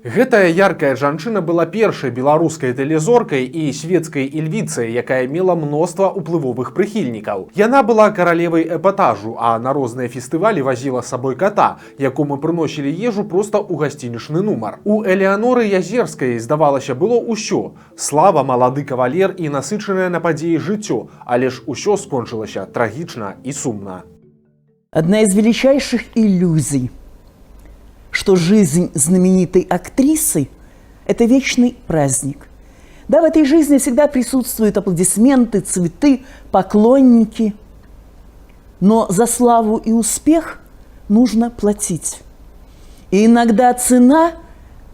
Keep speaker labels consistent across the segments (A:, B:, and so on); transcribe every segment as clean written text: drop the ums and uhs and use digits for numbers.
A: Гэтая яркая жанчына была першай беларускай тэлезоркай і светскай ільвіцай, якая мела мноства ўплывовых прыхільнікаў. Яна была каралевай эпатажу, а на розныя фестывалі вазіла з сабой кота, якому прыносілі ежу проста ў гасцінічны нумар. У Элеаноры Язерскай, здавалася, было ўсё: слава, малады кавалер і насычанае на падзеі жыццё, але ж усё скончылася трагічна і сумна.
B: Одна из величайших иллюзий, что жизнь знаменитой актрисы – это вечный праздник. Да, в этой жизни всегда присутствуют аплодисменты, цветы, поклонники. Но за славу и успех нужно платить. И иногда цена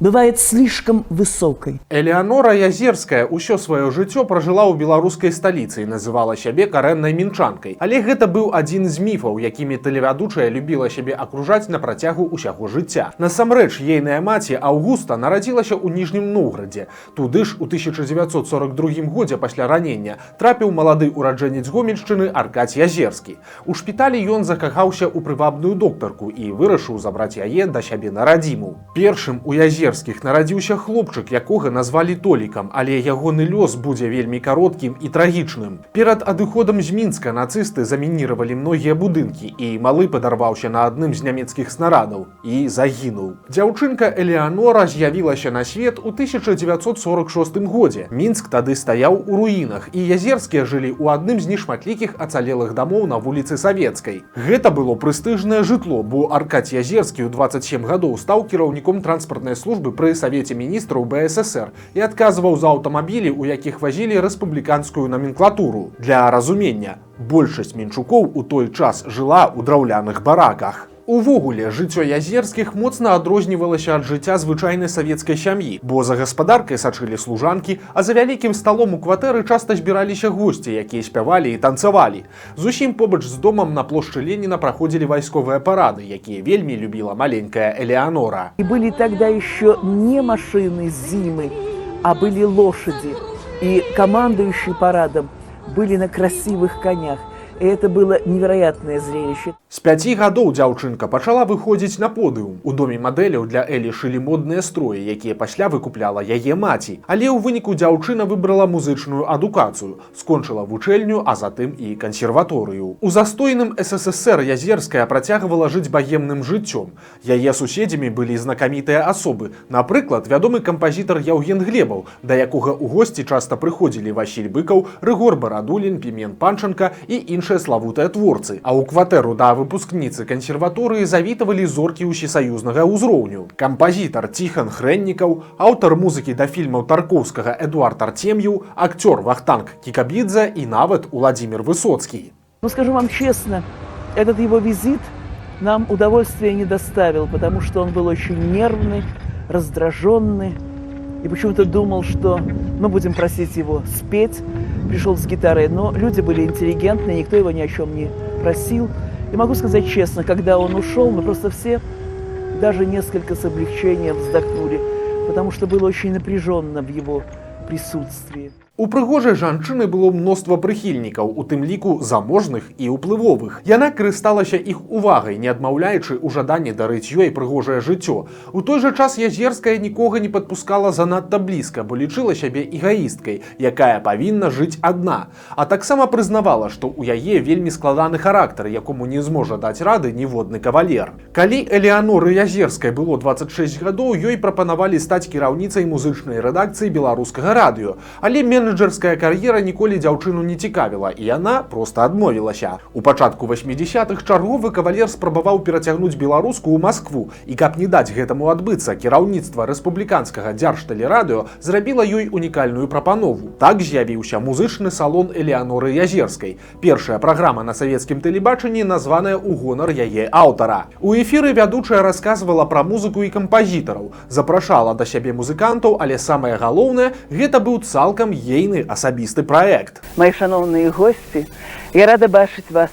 B: бывает слишком высокой.
A: Элеанора Язерская ўсё сваё жыццё пражыла ў беларускай сталіцы і называла сябе карэннай мінчанкай. Але гэта быў адзін з міфаў, якімі тэлевядучая любіла сябе акружаць на працягу ўсяго жыцця. Насамрэч, ейная маці Аўгуста нарадзілася ў Ніжнім Новгарадзе. Туды ж у 1942 годзе пасля ранення трапіў малады ураджэнец Гомельшчыны Аркадзь Язерскі. У шпіталі ён закахаўся ў прывабную доктарку і вырашыў забраць яе да сябе на радзіму. Першым у Язерскіх нарадзіўся хлопчык, якога назвалі Толікам, але ягоны лёс будзе вельмі кароткім і трагічным. Перад адыходам з Мінска нацысты замініравалі многія будынкі, і малы падарваўся на адным з нямецкіх снарадаў і загінуў. Дзяўчынка Элеанора з'явілася на свет у 1946 годзе. Мінск тады стаяў у руінах, і Язерскія жылі ў адным з нешматлікіх ацалелых дамоў на вуліцы Савецкай. Гэта было прэстыжнае жытло, бо Аркадзь Язерскі ў 27 гадоў стаў кіраўніком транспартнай службы пры Савеце міністраў БССР і адказваў за аўтамабілі, у якіх вазілі рэспубліканскую наменклатуру. Для разумення, большасць мінчукоў у той час жыла ў драўляных бараках. Увогуле, жыццё Язерскіх моцна адрознівалася ад жыцця звычайнай савецкай сям'і, бо за гаспадаркай сачылі служанкі, а за вялікім сталом у кватэры часта збіраліся госці, якія спявалі і танцавалі. Зусім побач з домам на плошчы Леніна праходзілі вайсковыя парады, якія вельмі любіла маленькая Элеанора.
B: И были тогда еще не машины зимы, а были лошади. И командующие парадом были на красивых конях. И это было невероятное зрелище.
A: З 5 гадоў дзяўчынка пачала выходзіць на подыум. У доме мадэляў для Элі шылі модныя строі, якія пасля выкупляла яе маці. Але ў выніку дзяўчына выбрала музычную адукацыю, скончыла вучэльню, а затым і кансерваторыю. У застойным СССР Язерская працягвала жыць багемным жыццём. Яе суседзямі былі знакамітыя асобы. Напрыклад, вядомы кампазітар Яўген Глебаў, да якога ў госці часта прыходзілі Васіль Быкаў, Рыгор Барадулін, Пімен Панчанка і іншыя славутыя творцы. А ў кватэру да выпускніцы кансерваторыі завітавалі зоркі ўсесаюзнага ўзроўню. Кампазітар Ціхан Хрэннікаў, аўтар музыкі да фільмаў Тарковскага Эдуард Артем'еў, акцёр Вахтанг Кікабідзе і нават Уладзімір Высоцкі.
B: Но скажу вам честно, этот его визит нам удовольствия не доставил, потому что он был очень нервный, раздраженный. И почему-то думал, что мы будем просить его спеть. Пришел с гитарой, но люди были интеллигентные, никто его ни о чем не просил. И могу сказать честно, когда он ушел, мы просто все даже несколько с облегчением вздохнули, потому что было очень напряженно в его присутствии.
A: У прыгожай жанчыны было мноства прыхільнікаў, у тым ліку заможных і ўплывовых. Яна карысталася іх увагай, не адмаўляючы ў жаданні дарыць ёй прыгожае жыццё. У той жа час Язерская нікога не падпускала занадта блізка, бо лічыла сябе эгаісткай, якая павінна жыць адна. А таксама прызнавала, што ў яе вельмі складаны характар, якому не зможа даць рады ніводны кавалер. Калі Элеаноры Язерскай было 26 гадоў, ёй прапанавалі стаць кіраўніцай музычнай рэдакцыі беларускага радыё, але менеджерская кар'ера ніколі дзяўчыну не цікавіла, і яна проста адмовілася. У пачатку 80-х чарговы кавалер спрабаваў перацягнуць беларуску ў Маскву, і каб не даць гэтаму адбыцца, кіраўніцтва рэспубліканскага дзяржтэлерадыё зрабіла ёй унікальную прапанову. Так з'явіўся музычны салон Элеаноры Язерскай, першая праграма на савецкім тэлебачанні, названая ў гонар яе аўтара. У эфіры вядучая расказвала пра музыку і кампазітараў, запрашала да сябе музыкантаў, але самае галоўнае, гэта быў цалкам ейны асабісты праект.
B: Мои шановные гости, я рада бачыць вас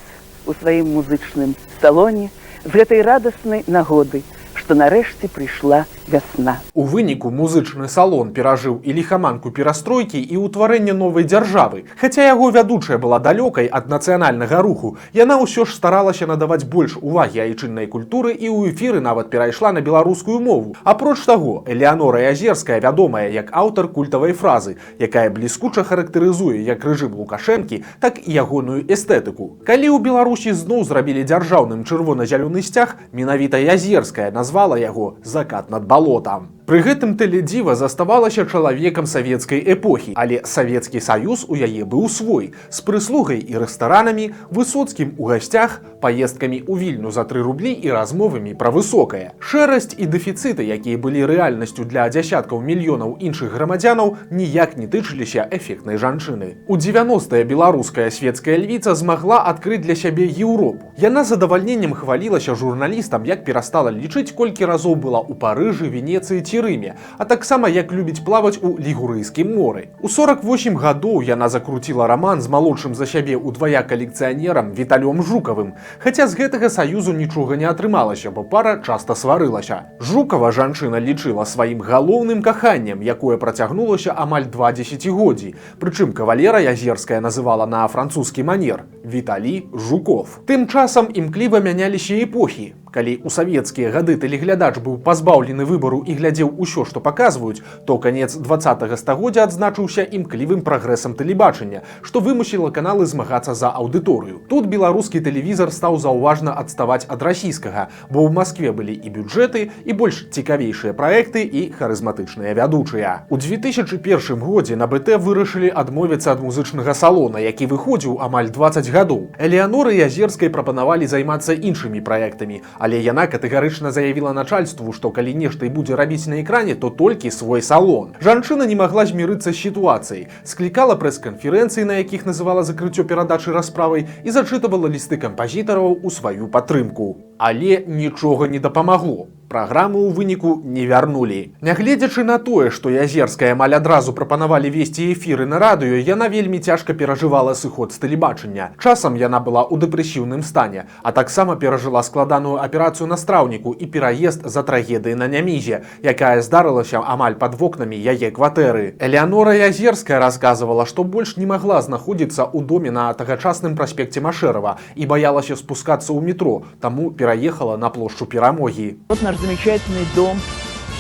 B: у сваім музычным салоне з гэтай радаснай нагодай, што нарэшце прыйшла вясна.
A: У выніку музычны салон перажыў і ліхаманку перастройкі і ўтварэнне новай дзяржавы. Хаця яго вядучая была далёкай ад нацыянальнага руху, яна ўсё ж старалася надаваць больш увагі айчыннай культуры і ў эфіры нават перайшла на беларускую мову. Апроч таго, Элеанора Язерская вядомая як аўтар культавай фразы, якая бліскуча характарызуе як рэжым Лукашэнкі, так і ягоную эстэтыку. Калі ў Беларусі зноў зрабілі дзяржаўным чырвона-зялёны сцяг, менавіта Язерская назвала яго «Закат над балотам». Пры гэтым тэледзіва заставалася чалавекам савецкай эпохі, але Савецкі Саюз у яе быў свой, з прыслугай і рэстаранамі, Высоцкім у гасцях, паездкамі ў Вільню за 3 рублі і размовамі пра высокае. Шэрасць і дэфіцыты, якія былі рэальнасцю для дзясяткаў мільёнаў іншых грамадзянаў, ніяк не тычыліся эфектнай жанчыны. У 90-е беларуская светская львіца змагла адкрыць для сябе Еўропу. Яна задавальненнем хвалілася журналістам, як перастала лічыць, колькі разоў была ў Парыжы, Венецыі ці Рыме, а таксама як любіць плаваць у Лігурыйскім моры. У 48 гадоў яна закруціла раман з малодшым за сябе удвая калекцыянерам Віталём Жукавым, хаця з гэтага саюзу нічога не атрымалася, бо пара часта сварылася. Жукава жанчына лічыла сваім галоўным каханнем, якое працягнулася амаль 2 дзесяцігоддзі, прычым кавалера Язерская называла на французскі манер Віталі Жуков. Тым часам імкліва мяняліся эпохі. Калі ў савецкія гады тэлеглядач быў пазбаўлены выбару і глядзеў усё, што паказваюць, то канец 20-го стагоддзя адзначыўся імклівым прагрэсам тэлебачання, што вымусіла каналы змагацца за аўдыторыю. Тут беларускі тэлевізар стаў заўважна адставаць ад расійскага, бо ў Маскве былі і бюджэты, і больш цікавейшыя праекты і харызматычныя вядучыя. У 2001 годзе на БТ вырашылі адмовіцца ад музычнага салона, які выходзіў амаль 20 гадоў. Элеаноры Язерскай прапанавалі займацца іншымі праектамі, але яна катэгарычна заявіла начальству, што калі нешта і будзе рабіць на экране, то толькі свой салон. Жанчына не магла змірыцца з сітуацыяй, склікала прэс-канферэнцыі, на якіх называла закрыццё перадачы расправай і зачытывала лісты кампазітараў у сваю падтрымку. Але нічога не дапамагло. Праграмы ў выніку не вярнулі. Нягледзячы на тое, што Язерская амаль адразу прапанавалі весці эфіры на радыё, яна вельмі цяжка перажывала сыход з тэлебачання. Часам яна была ў дэпрэсіўным стане, а таксама перажыла складаную аперацыю на страўніку і пераезд за трагедыяй на Нямізе, якая здарылася амаль пад вокнамі яе кватэры. Элеанора Язерская расказвала, што больш не магла знаходзіцца ў доме на тагачасным праспекце Машэрава і баялася спускацца ў метро, таму пераехала на плошчу Перамогі.
B: Вот наш замечательный дом,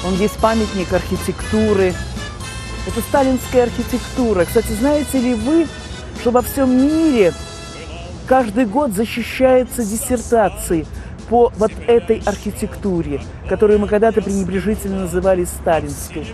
B: он есть памятник архитектуры. Это сталинская архитектура. Кстати, знаете ли вы, что во всем мире каждый год защищаются диссертации по вот этой архитектуре, которую мы когда-то пренебрежительно называли сталинской.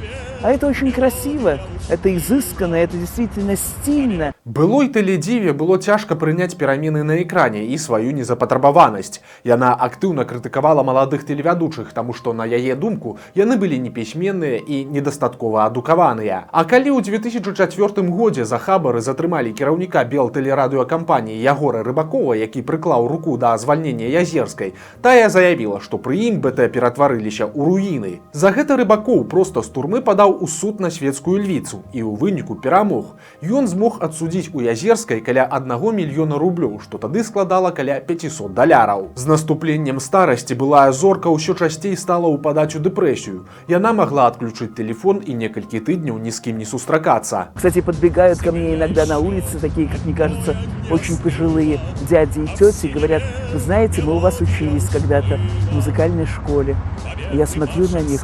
B: А это очень красиво, это изысканно, это действительно стильно.
A: Былой тэледзіве было цяжка прыняць перамены на экране і сваю незапатрабаванасць. Яна актыўна крытыкавала маладых тэлевядучых, таму што, на яе думку, яны былі непісьменныя і недастаткова адукаваныя. А калі ў 2004 годзе за хабары затрымалі кіраўніка белтэлерадыёкампаніі Ягора Рыбакова, які прыклаў руку да звальнення Язерскай, тая заявіла, што пры ім БТ ператварыліся ў руіны. За гэта Рыбакоў проста з турмы падаў у суд на светскую львіцу і ў выніку перамог. Ён змог адсудзіць у Язерскай каля 1 мільёна рублёў, што тады складала каля $500. З наступленнем старасці былая зорка ўсё часцей стала ўпадаць у дэпрэсію. Яна могла адключыць тэлефон і некалькі тыдняў ні з кім не сустракацца.
B: Кстати, подбегают ко мне иногда на улице такие, как мне кажется, очень пожилые дяди и тети, говорят: вы знаете, мы у вас учились когда-то в музыкальной школе. И я смотрю на них,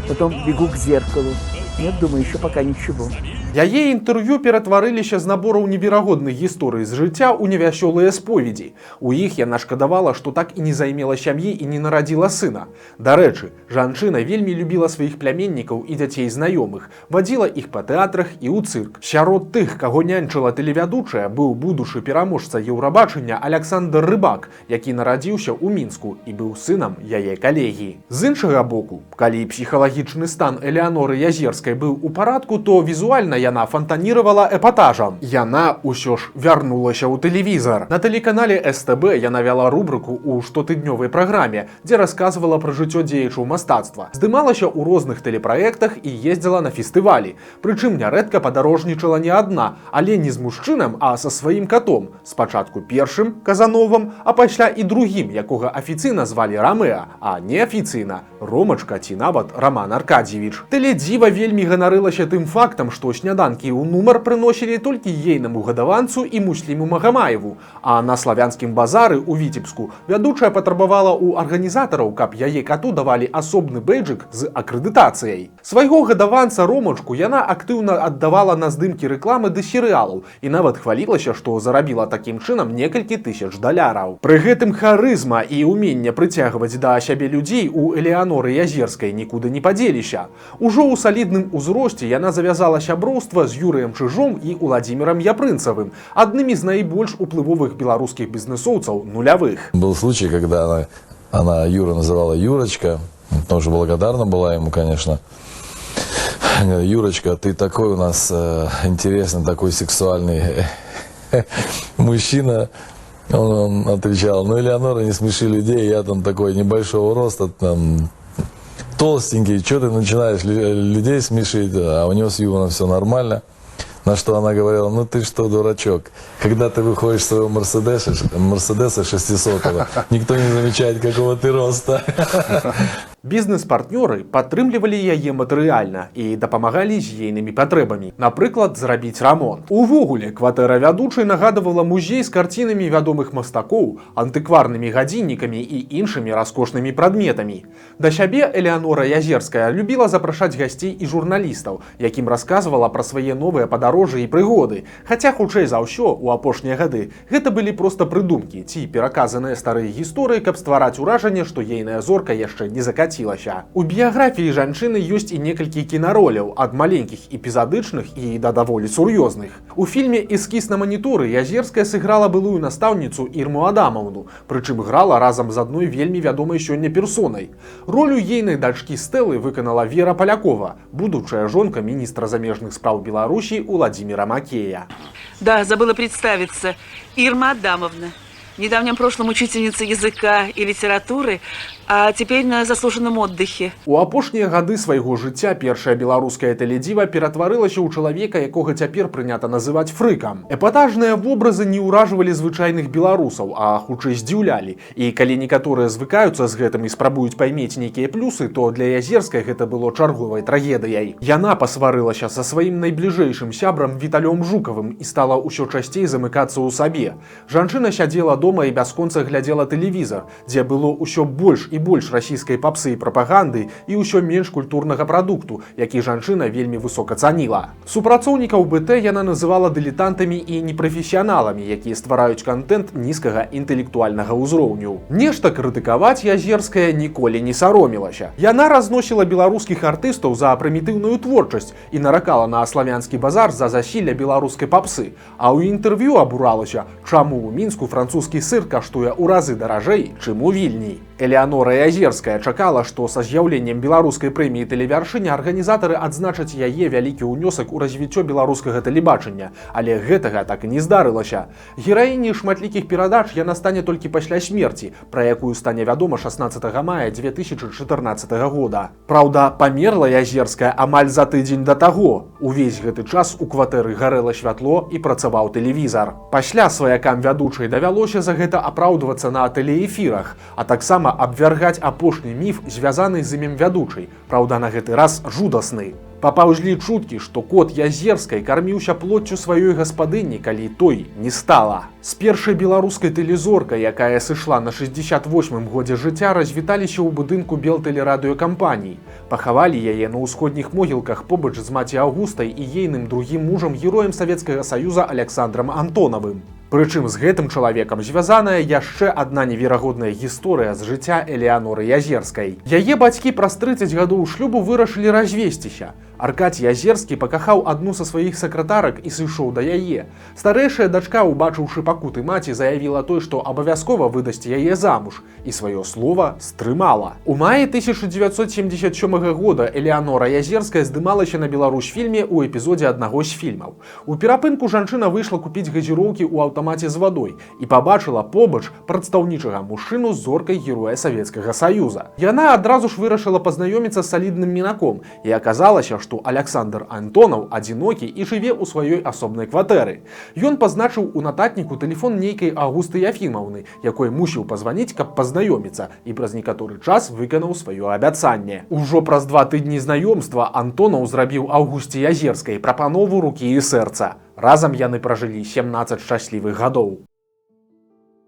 B: потом бегу к зеркалу. Нет, думаю, еще пока ничего.
A: Яе інтэрв'ю ператварыліся з набораў неверагодных гісторый з жыцця ў невясёлыя споведзі. У іх яна шкадавала, што так і не займела сям'і і не нарадзіла сына. Дарэчы, жанчына вельмі любіла сваіх пляменнікаў і дзяцей знаёмых, вадзіла іх па тэатрах і ў цырк. Сярод тых, каго няньчыла тэлевядучая, быў будучы пераможца Еўрабачання Аляксандр Рыбак, які нарадзіўся ў Мінску і быў сынам яе калегі. З іншага боку, калі псіхалагічны стан Элеаноры Язерскай быў у парадку, то візуальна яна фантанировала эпатажам. Яна ўсё ж вярнулася ў тэлевізар. На тэлеканале СТБ яна вяла рубрыку ў штотыднёвай праграме, дзе расказвала пра жыццё дзеячаў мастацтва. Здымалася ў розных тэлепраектах і ездзіла на фестывалі. Прычым нярэдка падарожнічала не адна, але не з мужчынам, а са сваім катом. Спачатку першым, Казановым, а пасля і другім, якога афіцыйна звалі Рамеа, а неафіцыйна Ромачка ці нават Роман Аркадьевич. Тэледзіва вельмі ганарылася тым фактам, што сняданкі ў нумар прыносілі толькі ейнаму гадаванцу і Мусліму Магамаеву, а на славянскім базары ў Віцебску вядучая патрабавала ў арганізатараў, каб яе кату давалі асобны бэйджык з акрэдытацыяй. Свайго гадаванца Ромачку яна актыўна аддавала на здымкі рэкламы ды серыялаў і нават хвалілася, што зарабіла такім чынам некалькі тысяч даляраў. Пры гэтым харызма і ўменне прыцягваць да сябе людзей у Элеаноры Язерскай нікуды не падзеліся. Ужо ў салідным узросце яна завязала сяброўства з Юрыем Чыжом і Уладзімірам Япрынцавым, аднымі з найбольш уплывовых беларускіх бізнесоўцаў нулявых.
C: Был случай, когда она Юра называла Юрочка, тоже благодарна была ему, конечно. Юрочка, ты такой у нас интересный, такой сексуальный мужчина. Он отвечал: ну, Элеонора, не смеши людей, я там такой небольшого роста, там, толстенький, что ты начинаешь людей смешить, а у него с юмором все нормально. На что она говорила: ну ты что, дурачок, когда ты выходишь с своего Мерседеса 600-го, никто не замечает, какого ты роста.
A: Бізнес-партнёры падтрымлівалі яе матэрыяльна і дапамагалі з ейнымі патрэбамі. Напрыклад, зрабіць рамонт. Увогуле, кватэра вядучай нагадывала музей з карцінамі вядомых мастакоў, антыкварнымі гадзіннікамі і іншымі раскошнымі прадметамі. Да сябе Элеанора Язерская любіла запрашаць гасцей і журналістаў, якім расказвала пра свае новыя падарожжы і прыгоды. Хаця, хутчэй за ўсё, у апошнія гады гэта былі проста прыдумкі ці пераказаныя старыя гісторыі, каб ствараць уражанне, што ейная зорка яшчэ не закаціла. У біяграфіі жанчыны ёсць і некалькі кінароляў, ад маленькіх эпізадычных і да даволі сур'ёзных. У фільме «Эскіз на маніторы» Язерская сыграла былую настаўніцу Ірму Адамаўну, прычым грала разам з адной вельмі вядомай сёння персонай. Ролю ейнай дачкі Стэлы выканала Вера Полякова, будучая жонка міністра замежных спраў Беларусі Уладзіміра Макея.
D: Да, забыла представиться. Ирма Адамовна. В недавнем прошлом учительница языка и литературы, а теперь на заслуженном отдыхе.
A: У апошнія гады свайго жыцця першая беларуская тэледзіва ператварылася ў чалавека, якога цяпер прынята называць фрыкам. Эпатажныя вобразы не ўражвалі звычайных беларусаў, а хутчэй здзіўлялі. І калі некаторыя звыкаюцца з гэтым і спрабуюць паймець нейкія плюсы, то для Язерскай гэта было чарговай трагедыяй. Яна пасварылася са сваім найбліжэйшым сябрам Віталём Жукавым і стала ўсё часцей замыкацца ў сабе. Жанчына сядзела дома і бясконца глядзела тэлевізар, дзе было ўсё больш і больш расійскай папсы і прапаганды і ўсё менш культурнага прадукту, які жанчына вельмі высока цаніла. Супрацоўнікаў БТ яна называла дылетантамі і непрафесіяналамі, якія ствараюць кантэнт нізкага інтэлектуальнага ўзроўню. Нешта крытыкаваць Язерская ніколі не саромілася. Яна разносіла беларускіх артыстаў за прымітыўную творчасць і наракала на славянскі базар за засілля беларускай папсы, а ў інтэрв'ю абуралася, чаму ў Мінску французскі сыр каштуе ў разы даражэй, чым у Вільні. Элеанора Язерская чакала, што са з'яўленнем беларускай прэміі тэлевяршыня арганізатары адзначаць яе вялікі ўнёсак у развіццё беларускага тэлебачання, але гэтага так і не здарылася. Гераіняй шматлікіх перадач яна стане толькі пасля смерці, пра якую стане вядома 16 мая 2014 года. Праўда, памерла Язерская амаль за тыдзень да таго. Увесь гэты час у кватэры гарэла святло і працаваў тэлевізар. Пасля сваякам вядучай давялося за гэта апраўдвацца на тэлеэфірах, а таксама абвяргаць апошні міф, звязаны з імем вядучай, праўда, на гэты раз жудасны. Папаўзлі чуткі, што кот Язерскай карміўся плоццю сваёй гаспадыні, калі той не стала. З першай беларускай тэлезоркай, якая сышла на 68-м годзе жыцця, развіталіся ў будынку Белтэлерадыёкампаніі. Пахавалі яе на ўсходніх могілках побач з маці Аўгустай і ейным другім мужам, героем Савецкага Саюза Александрам Антонавым. Прычым з гэтым чалавекам звязаная яшчэ адна неверагодная гісторыя з жыцця Элеаноры Язерскай. Яе бацькі праз 30 гадоў шлюбу вырашылі развесціся. Аркадзь Язерскі пакахаў адну са сваіх сакратарак і сышоў да яе. Старэйшая дачка, убачыўшы пакуты маці, заявіла той, што абавязкова выдасць яе замуж, і сваё слова стрымала. У маі 1977 года Элеанора Язерская здымалася на Беларусьфільме ў эпізодзе аднаго з фільмаў. У перапынку жанчына выйшла купіць газіроўкі ў аўтамаце з вадой і пабачыла побач прадстаўнічага мужчыну з зоркай Героя Савецкага Саюза. Яна адразу ж вырашыла пазнаёміцца з салідным мінаком, і аказалася, што Александр Антонаў адзінокі і жыве ў сваёй асобнай кватэры. Ён пазначыў у нататніку тэлефон нейкай Аўгусты Яфімаўны, якой мусіў пазваніць, каб пазнаёміцца, і праз некаторы час выканаў сваё абяцанне. Ужо праз 2 тыдні знаёмства Антонаў зрабіў Аўгусце Язерскай прапанову рукі і сэрца. Разам яны пражылі 17 шчаслівых гадоў.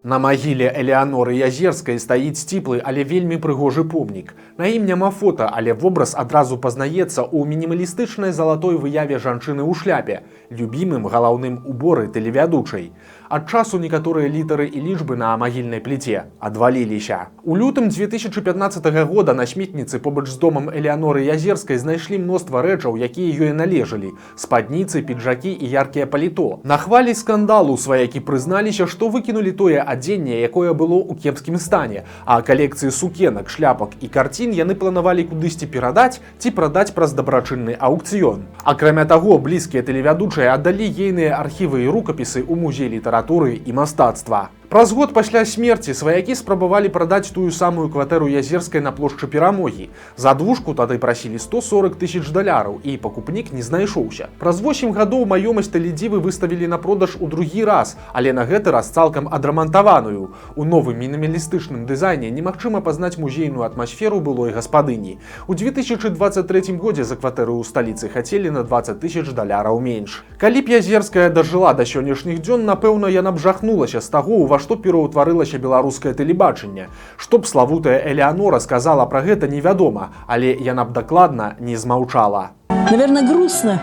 A: На магіле Элеаноры Язерскай стаіць сціплы, але вельмі прыгожы помнік. На ім няма фота, але вобраз адразу пазнаецца ў мінімалістычнай залатой выяве жанчыны ў шляпе, любімым галаўным уборы тэлевядучай. Ад часу некаторыя літары і лічбы на магільнай пліце адваліліся. У лютым 2015 года на сметніцы побач з домам Элеаноры Язерскай знайшлі мноства рэчаў, якія ёй належалі: спадніцы, піджакі і яркія паліто. На хвалі скандалу сваякі прызналіся, што выкінулі тое адзенне, якое было ў кепскім стане, а калекцыі сукенак, шляпак і карцін яны планавалі кудысьці перадаць ці прадаць праз дабрачынны аўкцыён. Акрамя таго, блізкія тэлевядучыя аддалі ейныя архівы і рукапісы ў музей літаратуры і мастацтва. Праз год пасля смерці сваякі спрабавалі прадаць тую самую кватэру Язерскай на плошчы Перамогі. За двушку тады прасілі $140 000 і пакупнік не знайшоўся. Праз 8 гадоў маёмасць тэледзівы выставілі на продаж у другі раз, але на гэты раз цалкам адрамантаваную. У новым мінімалістычным дызайне немагчыма пазнаць музейную атмасферу былой гаспадыні. У 2023 годзе за кватэру ў сталіцы хацелі на $20 000 менш. Калі б Язерская дажыла да сённяшніх дзён, напэўна, яна б жахнулася з таго, у што пераўтварылася беларускае тэлебачанне. Што б славутая Элеанора сказала пра гэта, невядома, але яна б дакладна не змаўчала.
E: Наверное, грустно,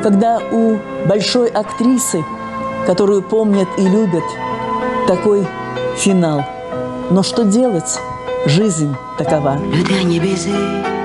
E: когда у большой актрисы, которую помнят и любят, такой финал. Но что делать? Жизнь такова.
F: Le dernier baiser